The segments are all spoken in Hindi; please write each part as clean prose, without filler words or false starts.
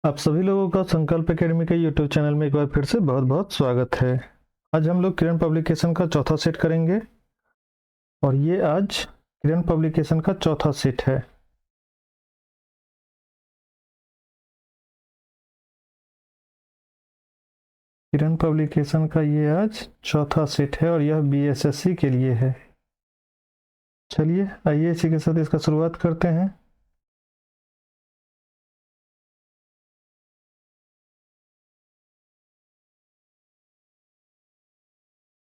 आप सभी लोगों का संकल्प एकेडमी के यूट्यूब चैनल में एक बार फिर से बहुत बहुत स्वागत है। आज हम लोग किरण पब्लिकेशन का चौथा सेट करेंगे और ये आज किरण पब्लिकेशन का चौथा सेट है। किरण पब्लिकेशन का ये आज चौथा सेट है और यह बीएसएससी के लिए है। चलिए आइए इसी के साथ इसका शुरुआत करते हैं।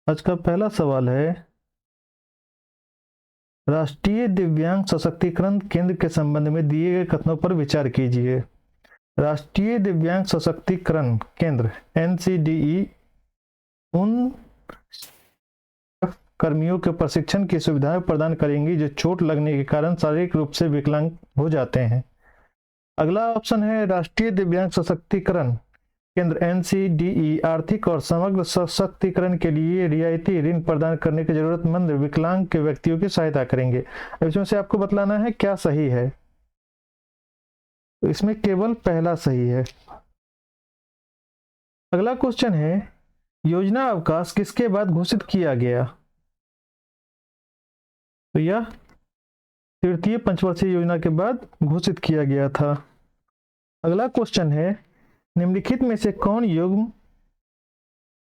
आज का पहला सवाल है, राष्ट्रीय दिव्यांग सशक्तिकरण केंद्र के संबंध में दिए गए कथनों पर विचार कीजिए। राष्ट्रीय दिव्यांग सशक्तिकरण केंद्र एनसीडीई उन कर्मियों के प्रशिक्षण की सुविधाएं प्रदान करेंगी जो चोट लगने के कारण शारीरिक रूप से विकलांग हो जाते हैं। अगला ऑप्शन है, राष्ट्रीय दिव्यांग सशक्तिकरण केंद्र एनसीडीई आर्थिक और समग्र सशक्तिकरण के लिए रियायती ऋण प्रदान करने के जरूरतमंद विकलांग के व्यक्तियों की सहायता करेंगे। इसमें से आपको बतलाना है क्या सही है। तो इसमें केवल पहला सही है। अगला क्वेश्चन है, योजना अवकाश किसके बाद घोषित किया गया। तो यह तृतीय पंचवर्षीय योजना के बाद घोषित किया गया था। अगला क्वेश्चन है, निम्नलिखित में से कौन युग्म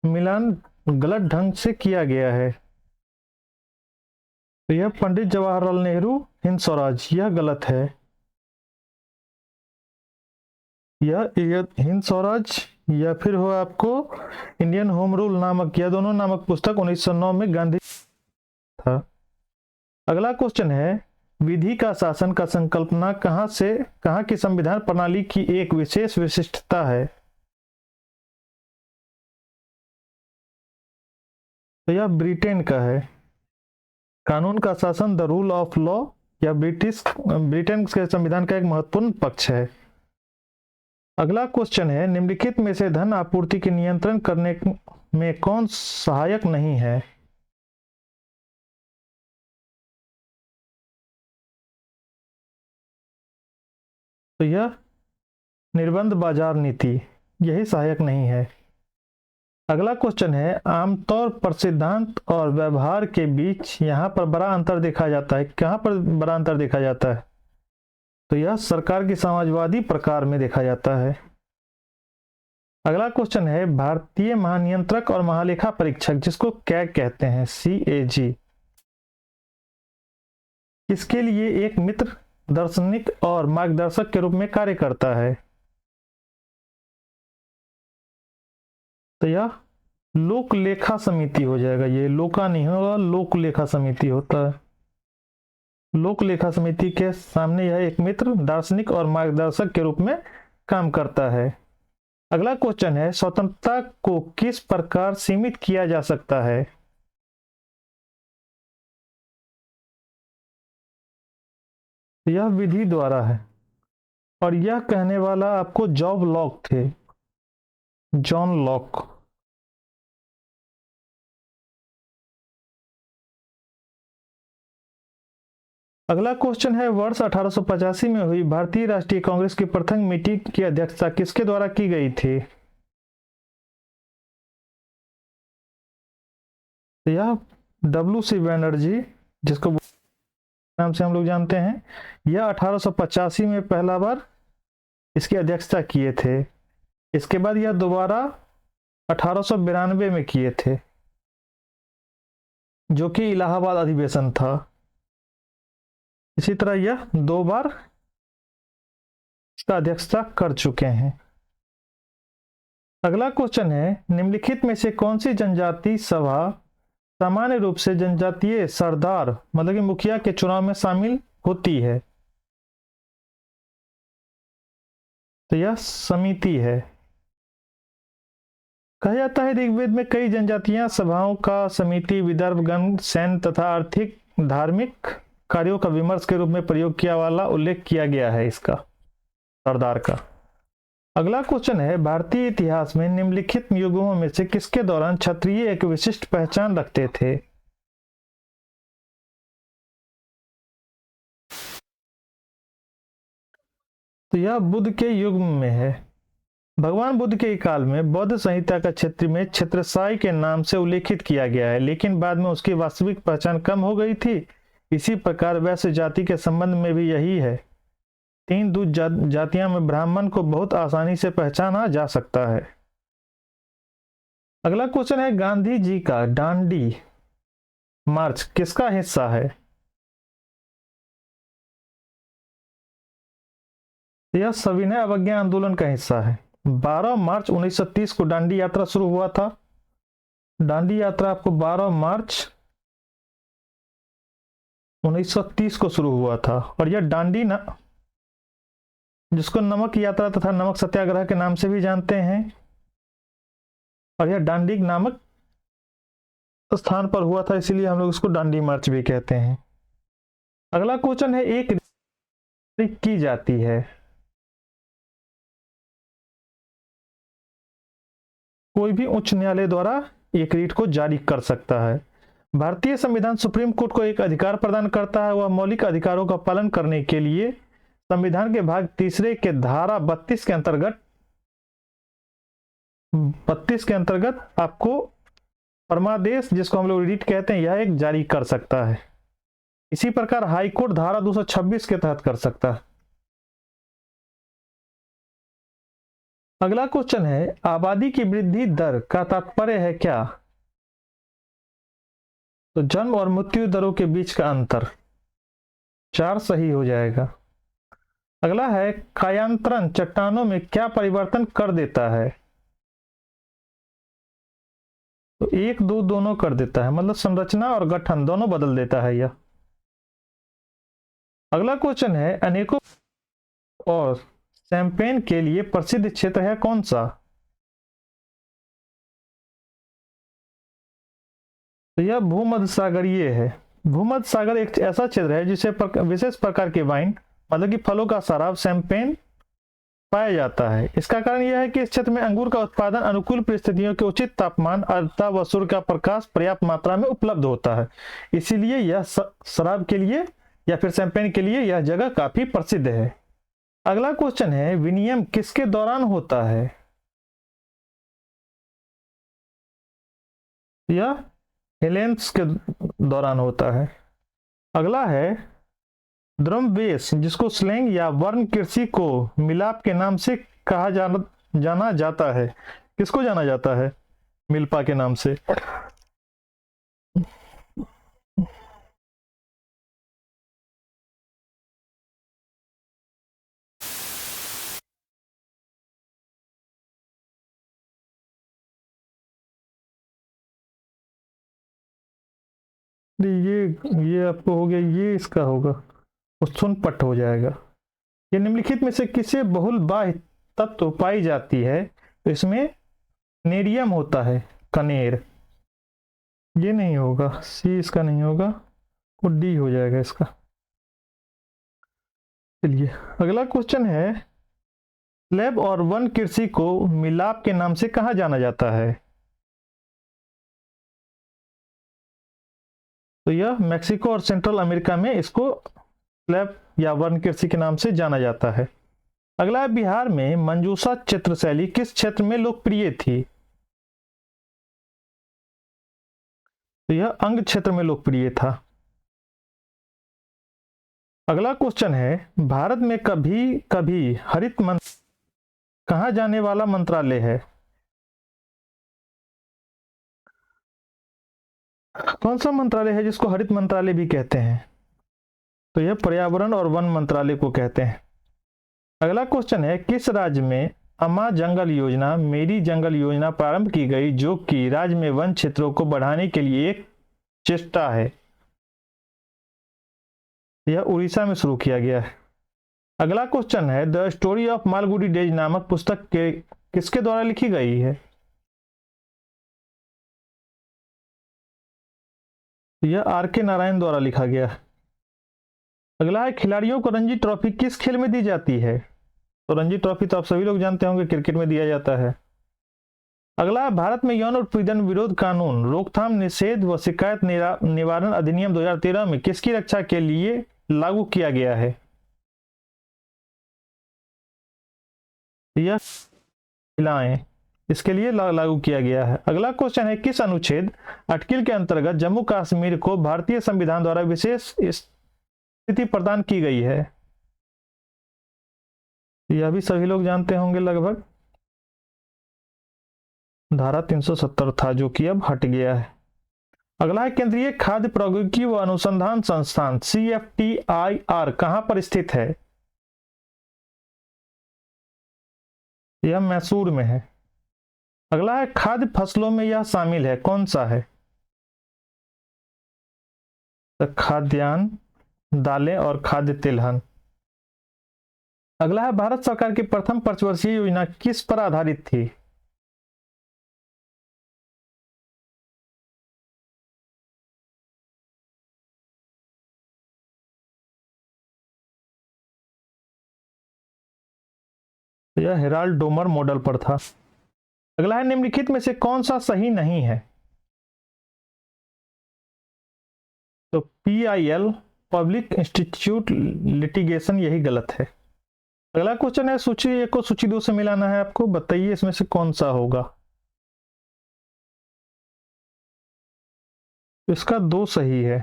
मिलान गलत ढंग से किया गया है। तो यह पंडित जवाहरलाल नेहरू हिंद स्वराज, यह गलत है। यह हिंद स्वराज या फिर हो आपको इंडियन होम रूल नामक, यह दोनों नामक पुस्तक 1909 में गांधी था। अगला क्वेश्चन है, विधि का शासन का संकल्पना कहां की संविधान प्रणाली की एक विशेष विशिष्टता है। तो यह ब्रिटेन का है। कानून का शासन द रूल ऑफ लॉ या ब्रिटेन के संविधान का एक महत्वपूर्ण पक्ष है। अगला क्वेश्चन है, निम्नलिखित में से धन आपूर्ति के नियंत्रण करने में कौन सहायक नहीं है। तो यह निर्बंध बाजार नीति, यही सहायक नहीं है। अगला क्वेश्चन है, आमतौर पर सिद्धांत और व्यवहार के बीच यहां पर बड़ा अंतर देखा जाता है। कहां पर बड़ा अंतर देखा जाता है। तो यह सरकार की समाजवादी प्रकार में देखा जाता है। अगला क्वेश्चन है, भारतीय महानियंत्रक और महालेखा परीक्षक जिसको कैग कहते हैं, CAG, इसके लिए एक मित्र दार्शनिक और मार्गदर्शक के रूप में कार्य करता है। तो यह लोक लेखा समिति हो जाएगा। ये लोका नहीं होगा, लोक लेखा समिति होता है। लोक लेखा समिति के सामने यह एक मित्र दार्शनिक और मार्गदर्शक के रूप में काम करता है। अगला क्वेश्चन है, स्वतंत्रता को किस प्रकार सीमित किया जा सकता है। यह विधि द्वारा है और यह कहने वाला आपको जॉब लॉक थे, जॉन लॉक। अगला क्वेश्चन है, वर्ष 1885 में हुई भारतीय राष्ट्रीय कांग्रेस की प्रथम मीटिंग की अध्यक्षता किसके द्वारा की गई थी। तो यह WC बनर्जी, जिसको नाम से हम लोग जानते हैं, यह 1885 में पहला बार इसकी अध्यक्षता किए थे। इसके बाद यह दोबारा 1892 में किए थे, जो कि इलाहाबाद अधिवेशन था। इसी तरह यह दो बार इसका अध्यक्षता कर चुके हैं। अगला क्वेश्चन है, निम्नलिखित में से कौन सी जनजाति सभा सामान्य रूप से जनजातीय सरदार मतलब कि मुखिया के चुनाव में शामिल होती है। तो यह समिति है। कहा जाता है ऋग्वेद में कई जनजातियां सभाओं का समिति, विदर्भ गण, सैन्य तथा आर्थिक धार्मिक कार्यों का विमर्श के रूप में प्रयोग किया वाला उल्लेख किया गया है इसका, सरदार का। अगला क्वेश्चन है, भारतीय इतिहास में निम्नलिखित युगों में से किसके दौरान क्षत्रिय एक विशिष्ट पहचान रखते थे। तो यह बुद्ध के युग में है। भगवान बुद्ध के काल में बौद्ध संहिता का क्षेत्र में छत्रसाई के नाम से उल्लेखित किया गया है, लेकिन बाद में उसकी वास्तविक पहचान कम हो गई थी। इसी प्रकार वैश्य जाति के संबंध में भी यही है। तीन दूत जातियां में ब्राह्मण को बहुत आसानी से पहचाना जा सकता है। अगला क्वेश्चन है, गांधी जी का दांडी मार्च किसका हिस्सा है? यह सविनय अवज्ञा आंदोलन का हिस्सा है। 12 मार्च 1930 को दांडी यात्रा शुरू हुआ था। दांडी यात्रा आपको 12 मार्च 1930 को शुरू हुआ था और यह दांडी जिसको नमक यात्रा तथा नमक सत्याग्रह के नाम से भी जानते हैं, और यह दांडी नामक स्थान पर हुआ था, इसीलिए हम लोग इसको दांडी मार्च भी कहते हैं। अगला क्वेश्चन है, एक की जाती है। कोई भी उच्च न्यायालय द्वारा एक रीट को जारी कर सकता है। भारतीय संविधान सुप्रीम कोर्ट को एक अधिकार प्रदान करता है, वह मौलिक अधिकारों का पालन करने के लिए संविधान के भाग 3 के धारा 32 के अंतर्गत आपको परमादेश, जिसको हम लोग रीट कहते हैं, यह एक जारी कर सकता है। इसी प्रकार हाईकोर्ट धारा 226 के तहत कर सकता है। अगला क्वेश्चन है, आबादी की वृद्धि दर का तात्पर्य है क्या? तो जन्म और मृत्यु दरों के बीच का अंतर। 4 सही हो जाएगा। अगला है, कायांतरण चट्टानों में क्या परिवर्तन कर देता है? तो 1 2 दोनों कर देता है, मतलब संरचना और गठन दोनों बदल देता है यह। अगला क्वेश्चन है, अनेकों और शैंपेन के लिए प्रसिद्ध क्षेत्र है कौन सा? तो यह भूमध्य सागरीय है। भूमध्य सागर एक ऐसा क्षेत्र है जिसे विशेष प्रकार के वाइन, मतलब कि फलों का शराब शैंपेन पाया जाता है। इसका कारण यह है कि इस क्षेत्र में अंगूर का उत्पादन अनुकूल परिस्थितियों के उचित तापमान, आर्द्रता व सूर्य का प्रकाश पर्याप्त मात्रा में उपलब्ध होता है। इसीलिए यह शराब के लिए या फिर शैंपेन के लिए यह जगह काफी प्रसिद्ध है। अगला क्वेश्चन है, विनिमय किसके दौरान होता है? यह हेलेंस के दौरान होता है। अगला है, द्रव्यवेश जिसको स्लैंग या वर्ण कृषि को मिलाप के नाम से कहा जाना जाता है। किसको जाना जाता है मिल्पा के नाम से? ये आपको हो गया, ये इसका होगा, उत्सुन पट हो जाएगा। ये निम्नलिखित में से किसे बहुल बाह्य तत्व पाई जाती है? तो इसमें नेरियम होता है, कनेर। ये नहीं होगा, सी इसका नहीं होगा, वो डी हो जाएगा इसका। चलिए अगला क्वेश्चन है, स्लैब और वन कृषि को मिलाप के नाम से कहा जाना जाता है? तो यह मैक्सिको और सेंट्रल अमेरिका में इसको स्लैब या वन कृषि के नाम से जाना जाता है। अगला, बिहार में मंजूषा चित्रशैली किस क्षेत्र में लोकप्रिय थी? तो यह अंग क्षेत्र में लोकप्रिय था। अगला क्वेश्चन है, भारत में कभी कभी हरित मंत्रालय कहा जाने वाला मंत्रालय है? कौन सा मंत्रालय है जिसको हरित मंत्रालय भी कहते हैं? तो यह पर्यावरण और वन मंत्रालय को कहते हैं। अगला क्वेश्चन है, किस राज्य में अमा जंगल योजना मेरी जंगल योजना प्रारंभ की गई, जो कि राज्य में वन क्षेत्रों को बढ़ाने के लिए एक चेष्टा है? यह उड़ीसा में शुरू किया गया है। अगला क्वेश्चन है, the story of Malgudi days नामक पुस्तक के किसके द्वारा लिखी गई है? यह आर के नारायण द्वारा लिखा गया है। अगला है, खिलाड़ियों को रणजी ट्रॉफी किस खेल में दी जाती है? तो रणजी ट्रॉफी तो आप सभी लोग जानते होंगे, क्रिकेट में दिया जाता है। अगला, भारत में यौन उत्पीड़न विरोध कानून रोकथाम निषेध व शिकायत निवारण अधिनियम 2013 में किसकी रक्षा के लिए लागू किया गया है? यह मिलाएं, इसके लिए लागू किया गया है। अगला क्वेश्चन है, किस अनुच्छेद आर्टिकल के अंतर्गत जम्मू कश्मीर को भारतीय संविधान द्वारा विशेष स्थिति प्रदान की गई है? यह भी सभी लोग जानते होंगे लगभग। धारा 370 था, जो कि अब हट गया है। अगला है, केंद्रीय खाद्य प्रौद्योगिकी व अनुसंधान संस्थान CFTIR कहां पर स्थित है? यह मैसूर में है। अगला है, खाद्य फसलों में यह शामिल है, कौन सा है? तो खाद्यान्न, दालें और खाद्य तिलहन। अगला है, भारत सरकार की प्रथम पंचवर्षीय योजना किस पर आधारित थी? यह हेराल्ड डोमर मॉडल पर था। अगला है, निम्नलिखित में से कौन सा सही नहीं है? तो PIL पब्लिक इंस्टीट्यूट लिटिगेशन, यही गलत है। अगला क्वेश्चन है, सूची 1 को सूची 2 से मिलाना है आपको, बताइए इसमें से कौन सा होगा? इसका 2 सही है।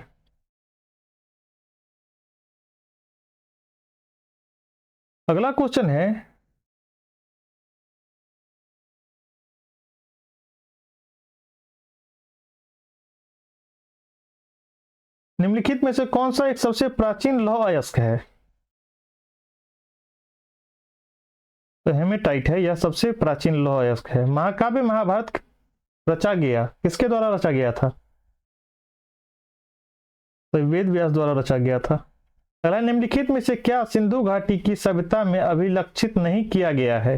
अगला क्वेश्चन है, निम्नलिखित में से कौन सा एक सबसे प्राचीन लौह अयस्क है? तो हेमेटाइट है, यह सबसे प्राचीन लौह अयस्क है। महाकाव्य महाभारत रचा गया, किसके द्वारा रचा गया था? तो वेद व्यास द्वारा रचा गया था। अगला, निम्नलिखित में से क्या सिंधु घाटी की सभ्यता में अभिलक्षित नहीं किया गया है?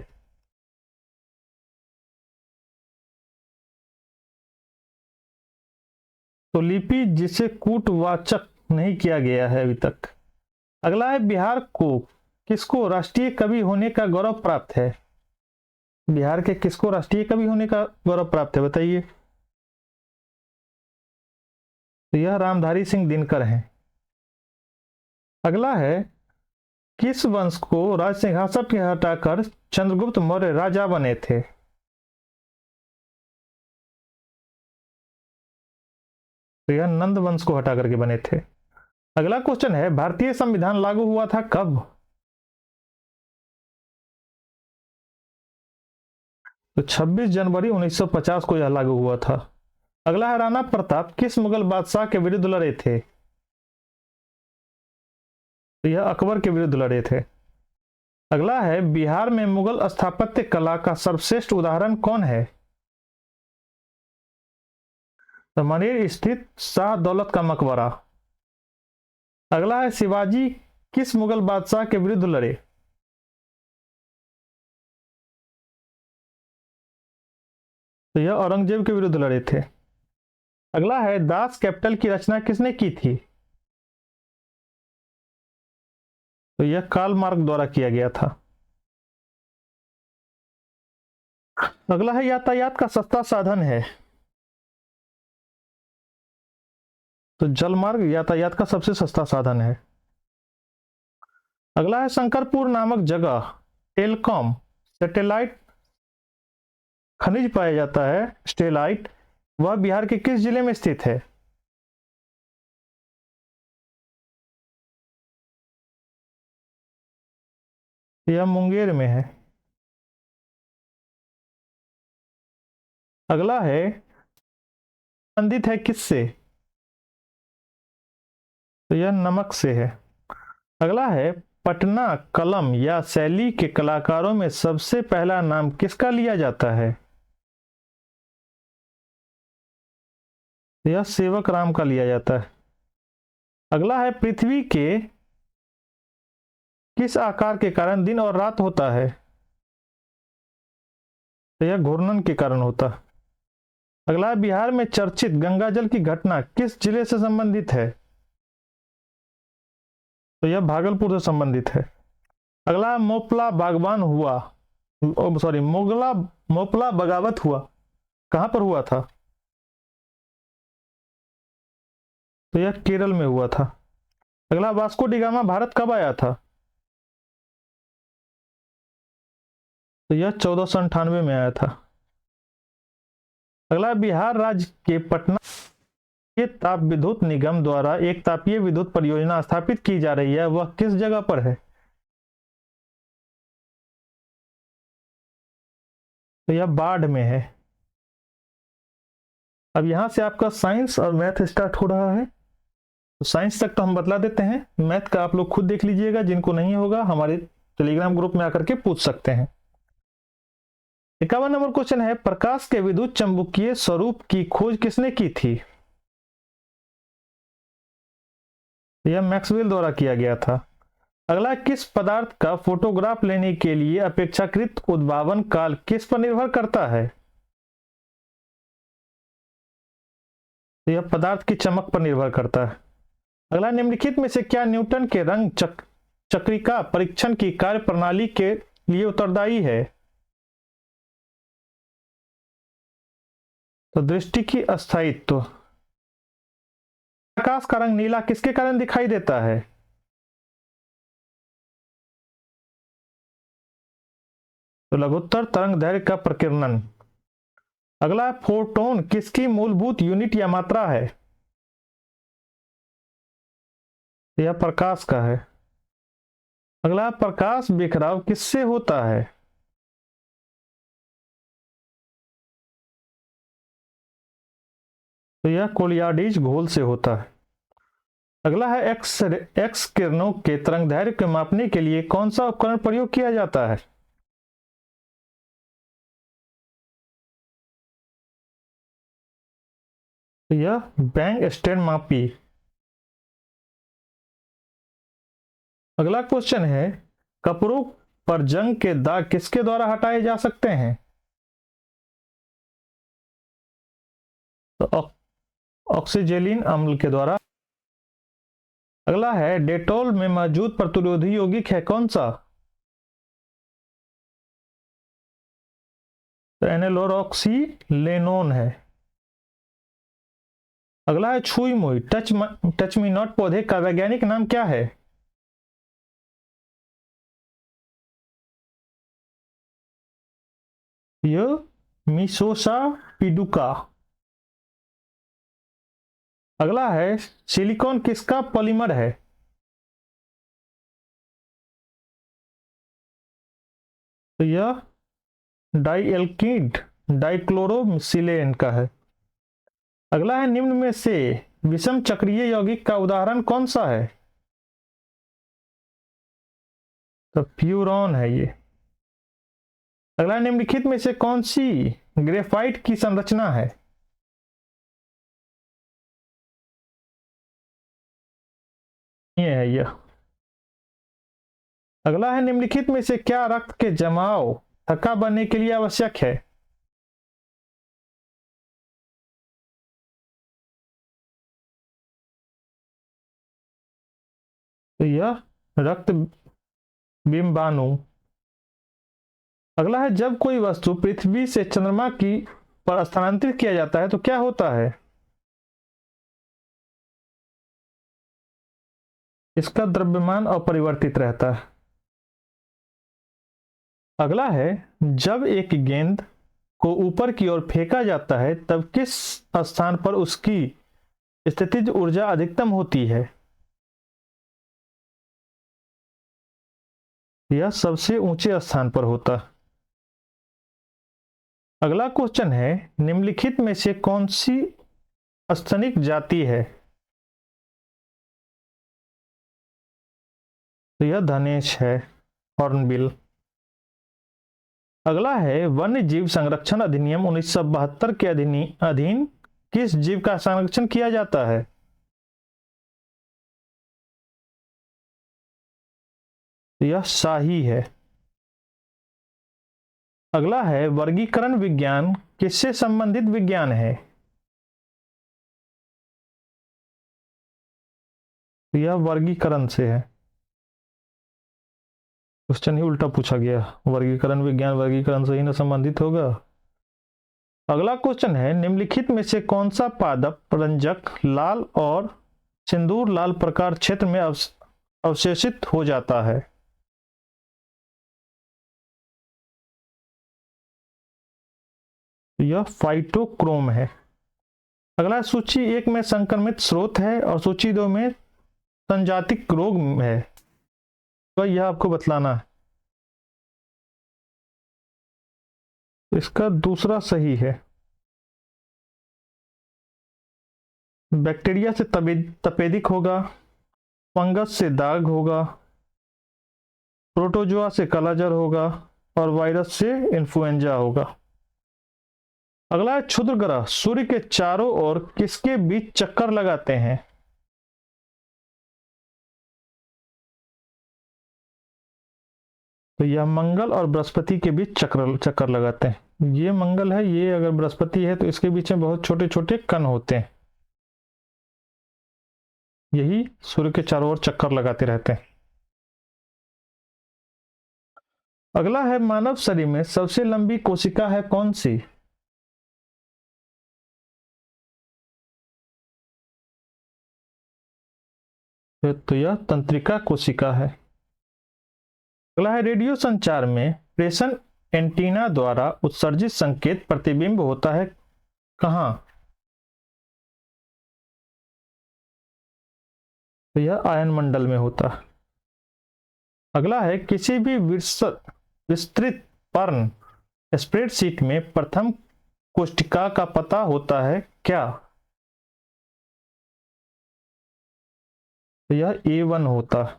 तो लिपि जिसे कूटवाचक नहीं किया गया है अभी तक। अगला है, बिहार को किसको राष्ट्रीय कवि होने का गौरव प्राप्त है? बिहार के किसको राष्ट्रीय कवि होने का गौरव प्राप्त है, बताइए। तो यह रामधारी सिंह दिनकर हैं। अगला है, किस वंश को राज सिंहासन के हटाकर चंद्रगुप्त मौर्य राजा बने थे? तो यह नंद वंश को हटा करके बने थे। अगला क्वेश्चन है, भारतीय संविधान लागू हुआ था कब? तो 26 जनवरी 1950 को यह लागू हुआ था। अगला है, राणा प्रताप किस मुगल बादशाह के विरुद्ध लड़े थे? तो यह अकबर के विरुद्ध लड़े थे। अगला है, बिहार में मुगल स्थापत्य कला का सर्वश्रेष्ठ उदाहरण कौन है? तो मनेर स्थित शाह दौलत का मकबरा। अगला है, शिवाजी किस मुगल बादशाह के विरुद्ध लड़े? तो यह औरंगजेब के विरुद्ध लड़े थे। अगला है, दास कैपिटल की रचना किसने की थी? तो यह कार्ल मार्क्स द्वारा किया गया था। अगला है, यातायात का सस्ता साधन है? तो जलमार्ग यातायात का सबसे सस्ता साधन है। अगला है, शंकरपुर नामक जगह टेलकॉम सैटेलाइट खनिज पाया जाता है, स्टेलाइट, वह बिहार के किस जिले में स्थित है? यह मुंगेर में है। अगला है, संबंधित है किससे? तो यह नमक से है। अगला है, पटना कलम या शैली के कलाकारों में सबसे पहला नाम किसका लिया जाता है? यह सेवक राम का लिया जाता है। अगला है, पृथ्वी के किस आकार के कारण दिन और रात होता है? तो यह घूर्णन के कारण होता है। अगला है, बिहार में चर्चित गंगाजल की घटना किस जिले से संबंधित है? तो यह भागलपुर से संबंधित है। अगला, मोपला बागबान हुआ, सॉरी मोगला मोपला बगावत हुआ, कहां पर हुआ था? तो यह केरल में हुआ था। अगला, वास्को डिगामा भारत कब आया था? तो यह 1498 में आया था। अगला, बिहार राज्य के पटना के ताप विद्युत निगम द्वारा एक तापीय विद्युत परियोजना स्थापित की जा रही है, वह किस जगह पर है? तो यह बाढ़ में है। अब यहां से आपका साइंस और मैथ स्टार्ट हो रहा है। तो साइंस तक तो हम बतला देते हैं, मैथ का आप लोग खुद देख लीजिएगा, जिनको नहीं होगा हमारे टेलीग्राम ग्रुप में आकर के पूछ सकते हैं। 51 नंबर क्वेश्चन है, प्रकाश के विद्युत चुंबकीय स्वरूप की खोज किसने की थी? यह मैक्सवेल द्वारा किया गया था। अगला, किस पदार्थ का फोटोग्राफ लेने के लिए अपेक्षाकृत उद्भावन काल किस पर निर्भर करता है? यह पदार्थ की चमक पर निर्भर करता है। अगला, निम्नलिखित में से क्या न्यूटन के रंग चक्रिका परीक्षण की कार्य प्रणाली के लिए उत्तरदायी है? तो दृष्टि की अस्थायित्व। आकाश का रंग नीला किसके कारण दिखाई देता है? तो लघुत्तर तरंग दैर्घ्य का प्रकीर्णन। अगला, फोटोन किसकी मूलभूत यूनिट या मात्रा है? यह प्रकाश का है। अगला, प्रकाश बिखराव किससे होता है? तो यह कोलियाडीज घोल से होता है। अगला है, एक्स किरणों के तरंगदैर्घ्य को मापने के लिए कौन सा उपकरण प्रयोग किया जाता है? तो यह बैंगस्टैंड मापी। अगला क्वेश्चन है, कपड़ों पर जंग के दाग किसके द्वारा हटाए जा सकते हैं? तो ऑक्सीजेलिन अम्ल के द्वारा। अगला है, डेटॉल में मौजूद प्रतिरोधी यौगिक है कौन सा? तो एनेलोरॉक्सीलेनोन है। अगला है, छुई मुई टच मी नॉट पौधे का वैज्ञानिक नाम क्या है? यह मिसोसा पिडुका। अगला है, सिलिकॉन किसका पॉलीमर है? तो यह डाइएल्किड डाइक्लोरोसिलेन का है। अगला है, निम्न में से विषम चक्रीय यौगिक का उदाहरण कौन सा है? तो फ्यूरॉन है ये। अगला, निम्नलिखित में से कौन सी ग्रेफाइट की संरचना है? ये है यह। अगला है, निम्नलिखित में से क्या रक्त के जमाव थक्का बनने के लिए आवश्यक है? तो यह रक्त बिंबाणु। अगला है, जब कोई वस्तु पृथ्वी से चंद्रमा की पर स्थानांतरित किया जाता है तो क्या होता है? इसका द्रव्यमान अपरिवर्तित रहता है। अगला है, जब एक गेंद को ऊपर की ओर फेंका जाता है तब किस स्थान पर उसकी स्थितिज ऊर्जा अधिकतम होती है? यह सबसे ऊंचे स्थान पर होता है। अगला क्वेश्चन है, निम्नलिखित में से कौन सी स्तनिक जाति है? तो यह धनेश है, हॉर्नबिल। अगला है, वन्य जीव संरक्षण अधिनियम 1972 के अधीन किस जीव का संरक्षण किया जाता है? तो यह शाही है। अगला है, वर्गीकरण विज्ञान किससे संबंधित विज्ञान है? तो यह वर्गीकरण से है। क्वेश्चन ही उल्टा पूछा गया, वर्गीकरण विज्ञान वर्गीकरण से ही ना संबंधित होगा। अगला क्वेश्चन है, निम्नलिखित में से कौन सा पादप रंजक लाल और सिंदूर लाल प्रकार क्षेत्र में अवशेषित हो जाता है? तो यह फाइटोक्रोम है। अगला सूची 1 में संक्रमित स्रोत है और सूची 2 में संजातिक रोग है, तो यह आपको बतलाना है। इसका दूसरा सही है। बैक्टीरिया से तपेदिक होगा, फंगस से दाग होगा, प्रोटोजोआ से कालाजार होगा और वायरस से इन्फ्लुएंजा होगा। अगला है क्षुद्र ग्रह सूर्य के चारों ओर किसके बीच चक्कर लगाते हैं? तो यह मंगल और बृहस्पति के बीच चक्कर लगाते हैं। ये मंगल है, ये अगर बृहस्पति है तो इसके बीच में बहुत छोटे छोटे कण होते हैं, यही सूर्य के चारों ओर चक्कर लगाते रहते हैं। अगला है मानव शरीर में सबसे लंबी कोशिका है कौन सी? तो यह तंत्रिका कोशिका है। अगला है रेडियो संचार में प्रेषण एंटीना द्वारा उत्सर्जित संकेत प्रतिबिंब होता है कहां? तो यह आयन मंडल में होता है। अगला है किसी भी विस्तृत पर्ण स्प्रेडशीट में प्रथम कोष्ठिका का पता होता है क्या? तो यह A1 होता है।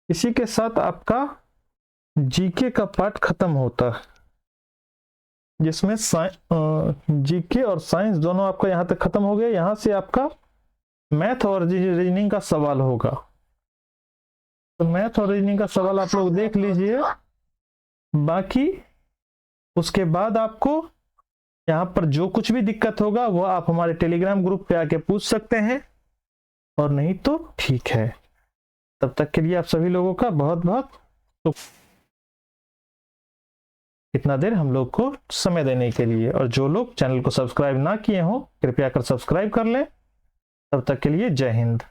इसी के साथ आपका जीके का पार्ट खत्म होता है, जिसमें जीके और साइंस दोनों आपका यहां तक खत्म हो गया। यहां से आपका मैथ और रीजनिंग का सवाल होगा, तो मैथ और रीजनिंग का सवाल आप लोग देख लीजिए। बाकी उसके बाद आपको यहाँ पर जो कुछ भी दिक्कत होगा वो आप हमारे टेलीग्राम ग्रुप पे आके पूछ सकते हैं, और नहीं तो ठीक है। तब तक के लिए आप सभी लोगों का बहुत बहुत इतना देर हम लोग को समय देने के लिए। और जो लोग चैनल को सब्सक्राइब ना किए हो कृपया कर सब्सक्राइब कर लें। तब तक के लिए जय हिंद।